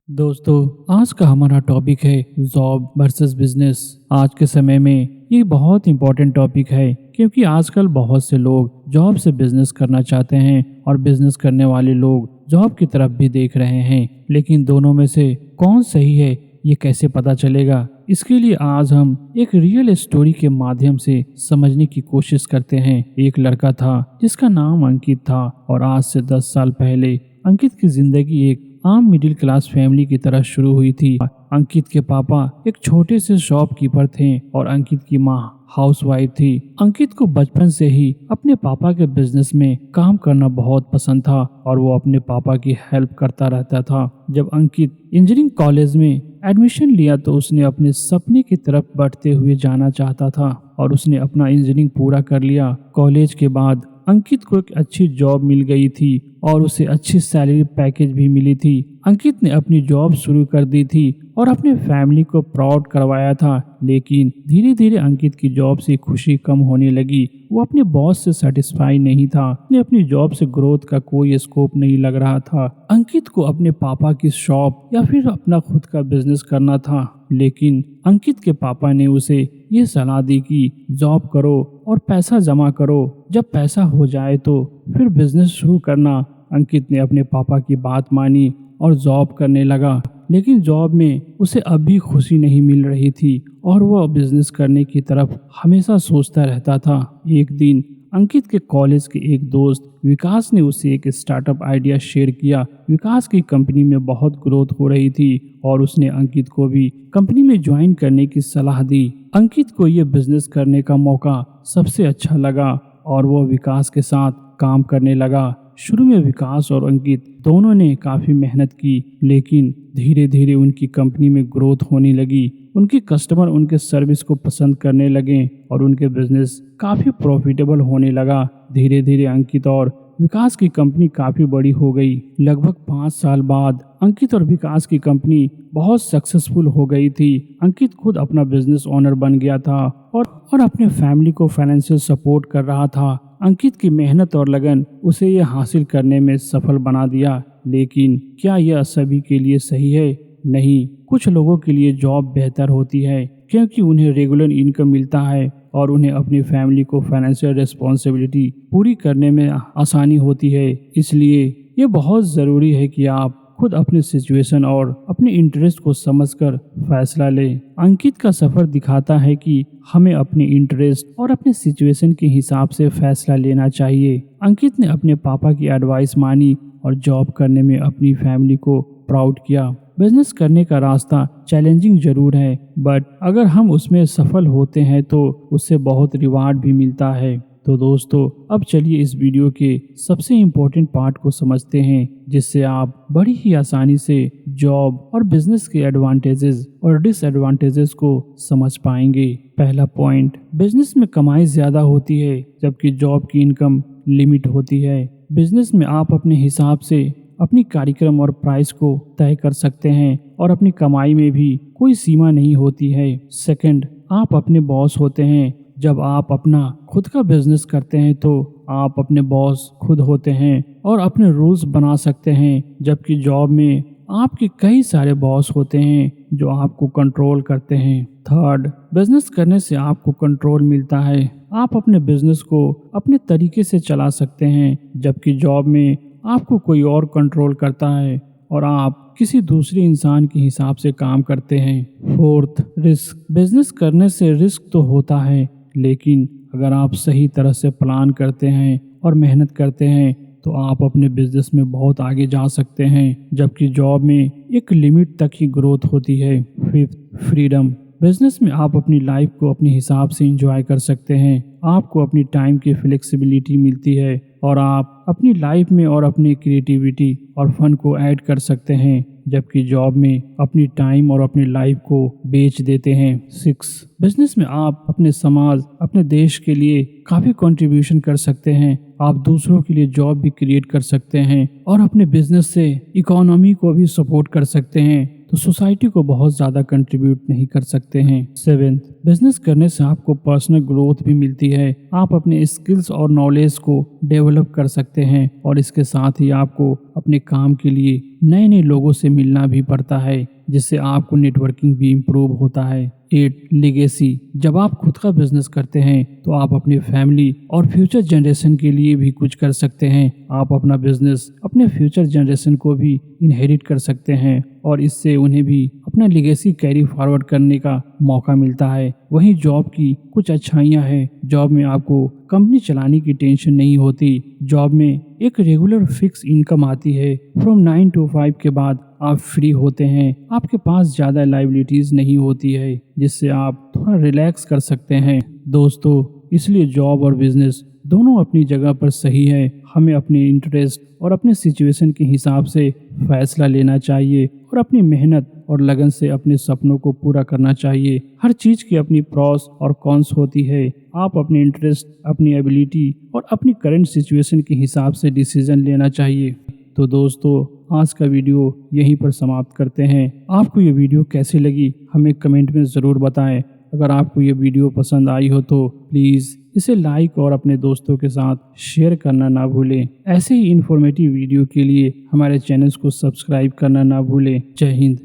दोस्तों, आज का हमारा टॉपिक है जॉब वर्सेस बिजनेस। आज के समय में ये बहुत इंपॉर्टेंट टॉपिक है क्योंकि आजकल बहुत से लोग जॉब से बिजनेस करना चाहते हैं और बिजनेस करने वाले लोग जॉब की तरफ भी देख रहे हैं। लेकिन दोनों में से कौन सही है ये कैसे पता चलेगा? इसके लिए आज हम एक रियल स्टोरी के माध्यम से समझने की कोशिश करते हैं। एक लड़का था जिसका नाम अंकित था और आज से 10 साल पहले अंकित की जिंदगी एक आम मिडिल क्लास फैमिली की तरह शुरू हुई थी। अंकित के पापा एक छोटे से शॉपकीपर थे और अंकित की माँ हाउसवाइफ थी। अंकित को बचपन से ही अपने पापा के बिजनेस में काम करना बहुत पसंद था और वो अपने पापा की हेल्प करता रहता था। जब अंकित इंजीनियरिंग कॉलेज में एडमिशन लिया तो उसने अपने सपने की तरफ बढ़ते हुए जाना चाहता था और उसने अपना इंजीनियरिंग पूरा कर लिया। कॉलेज के बाद अंकित को एक अच्छी जॉब मिल गई थी और उसे अच्छी सैलरी पैकेज भी मिली थी। अंकित ने अपनी जॉब शुरू कर दी थी और अपने फैमिली को प्राउड करवाया था। लेकिन धीरे धीरे अंकित की जॉब से खुशी कम होने लगी। वो अपने बॉस से सेटिस्फाई नहीं था। उन्हें अपनी जॉब से ग्रोथ का कोई स्कोप नहीं लग रहा था। अंकित को अपने पापा की शॉप या फिर अपना खुद का बिजनेस करना था। लेकिन अंकित के पापा ने उसे ये सलाह दी कि जॉब करो और पैसा जमा करो, जब पैसा हो जाए तो फिर बिजनेस शुरू करना। अंकित ने अपने पापा की बात मानी और जॉब करने लगा। लेकिन जॉब में उसे अब भी खुशी नहीं मिल रही थी और वह बिजनेस करने की तरफ हमेशा सोचता रहता था। एक दिन अंकित के कॉलेज के एक दोस्त विकास ने उसे एक स्टार्टअप आइडिया शेयर किया। विकास की कंपनी में बहुत ग्रोथ हो रही थी और उसने अंकित को भी कंपनी में ज्वाइन करने की सलाह दी। अंकित को यह बिजनेस करने का मौका सबसे अच्छा लगा और वह विकास के साथ काम करने लगा। शुरू में विकास और अंकित दोनों ने काफ़ी मेहनत की, लेकिन धीरे धीरे उनकी कंपनी में ग्रोथ होने लगी। उनके कस्टमर उनके सर्विस को पसंद करने लगे और उनके बिजनेस काफ़ी प्रॉफिटेबल होने लगा। धीरे धीरे अंकित और विकास की कंपनी काफ़ी बड़ी हो गई। लगभग 5 साल बाद अंकित और विकास की कंपनी बहुत सक्सेसफुल हो गई थी। अंकित खुद अपना बिजनेस ओनर बन गया था और अपने फैमिली को फाइनेंशियल सपोर्ट कर रहा था। अंकित की मेहनत और लगन उसे यह हासिल करने में सफल बना दिया। लेकिन क्या यह सभी के लिए सही है? नहीं, कुछ लोगों के लिए जॉब बेहतर होती है क्योंकि उन्हें रेगुलर इनकम मिलता है और उन्हें अपनी फैमिली को फाइनेंशियल रिस्पॉन्सिबिलिटी पूरी करने में आसानी होती है। इसलिए ये बहुत ज़रूरी है कि आप खुद अपनी सिचुएशन और अपने इंटरेस्ट को समझकर फैसला लें। अंकित का सफ़र दिखाता है कि हमें अपने इंटरेस्ट और अपने सिचुएशन के हिसाब से फैसला लेना चाहिए। अंकित ने अपने पापा की एडवाइस मानी और जॉब करने में अपनी फैमिली को प्राउड किया। बिजनेस करने का रास्ता चैलेंजिंग जरूर है, बट अगर हम उसमें सफल होते हैं तो उससे बहुत रिवार्ड भी मिलता है। तो दोस्तों, अब चलिए इस वीडियो के सबसे इम्पोर्टेंट पार्ट को समझते हैं, जिससे आप बड़ी ही आसानी से जॉब और बिजनेस के एडवांटेजेस और डिसएडवांटेजेस को समझ पाएंगे। पहला पॉइंट, बिजनेस में कमाई ज़्यादा होती है जबकि जॉब की इनकम लिमिट होती है। बिजनेस में आप अपने हिसाब से अपनी कार्यक्रम और प्राइस को तय कर सकते हैं और अपनी कमाई में भी कोई सीमा नहीं होती है। सेकंड, आप अपने बॉस होते हैं। जब आप अपना खुद का बिजनेस करते हैं तो आप अपने बॉस खुद होते हैं और अपने रूल्स बना सकते हैं, जबकि जॉब में आपके कई सारे बॉस होते हैं जो आपको कंट्रोल करते हैं। थर्ड, बिजनेस करने से आपको कंट्रोल मिलता है। आप अपने बिजनेस को अपने तरीके से चला सकते हैं, जबकि जॉब में आपको कोई और कंट्रोल करता है और आप किसी दूसरे इंसान के हिसाब से काम करते हैं। Fourth, risk. बिजनेस करने से रिस्क तो होता है, लेकिन अगर आप सही तरह से प्लान करते हैं और मेहनत करते हैं तो आप अपने बिजनेस में बहुत आगे जा सकते हैं, जबकि जॉब में एक लिमिट तक ही ग्रोथ होती है। Fifth, freedom. बिजनेस में आप अपनी लाइफ को अपने हिसाब से एंजॉय कर सकते हैं। आपको अपनी टाइम की फ्लेक्सिबिलिटी मिलती है और आप अपनी लाइफ में और अपनी क्रिएटिविटी और फन को ऐड कर सकते हैं, जबकि जॉब में अपनी टाइम और अपनी लाइफ को बेच देते हैं। 6, बिजनेस में आप अपने समाज, अपने देश के लिए काफ़ी कंट्रीब्यूशन कर सकते हैं। आप दूसरों के लिए जॉब भी क्रिएट कर सकते हैं और अपने बिजनेस से इकोनॉमी को भी सपोर्ट कर सकते हैं, तो सोसाइटी को बहुत ज़्यादा कंट्रीब्यूट नहीं कर सकते हैं। 7, बिजनेस करने से आपको पर्सनल ग्रोथ भी मिलती है। आप अपने स्किल्स और नॉलेज को डेवलप कर सकते हैं और इसके साथ ही आपको अपने काम के लिए नए नए लोगों से मिलना भी पड़ता है, जिससे आपको नेटवर्किंग भी इम्प्रूव होता है। 8 लेगेसी। जब आप खुद का बिजनेस करते हैं तो आप अपनी फैमिली और फ्यूचर जनरेशन के लिए भी कुछ कर सकते हैं। आप अपना बिजनेस अपने फ्यूचर जनरेशन को भी इनहेरिट कर सकते हैं और इससे उन्हें भी अपना लेगेसी कैरी फॉरवर्ड करने का मौका मिलता है। वहीं जॉब की कुछ अच्छाइयाँ हैं। जॉब में आपको कंपनी चलाने की टेंशन नहीं होती। जॉब में एक रेगुलर फिक्स इनकम आती है। फ्रॉम 9 to 5 के बाद आप फ्री होते हैं। आपके पास ज़्यादा लाइबिलिटीज़ नहीं होती है, जिससे आप थोड़ा रिलैक्स कर सकते हैं। दोस्तों, इसलिए जॉब और बिजनेस दोनों अपनी जगह पर सही है। हमें अपने इंटरेस्ट और अपने सिचुएशन के हिसाब से फैसला लेना चाहिए और अपनी मेहनत और लगन से अपने सपनों को पूरा करना चाहिए। हर चीज़ की अपनी प्रॉस और कॉन्स होती है। आप अपने इंटरेस्ट, अपनी एबिलिटी और अपनी करंट सिचुएशन के हिसाब से डिसीजन लेना चाहिए। तो दोस्तों, आज का वीडियो यहीं पर समाप्त करते हैं। आपको ये वीडियो कैसी लगी हमें कमेंट में ज़रूर बताएं। अगर आपको ये वीडियो पसंद आई हो तो प्लीज़ इसे लाइक और अपने दोस्तों के साथ शेयर करना ना भूलें। ऐसे ही इन्फॉर्मेटिव वीडियो के लिए हमारे चैनल को सब्सक्राइब करना ना भूलें। जय हिंद।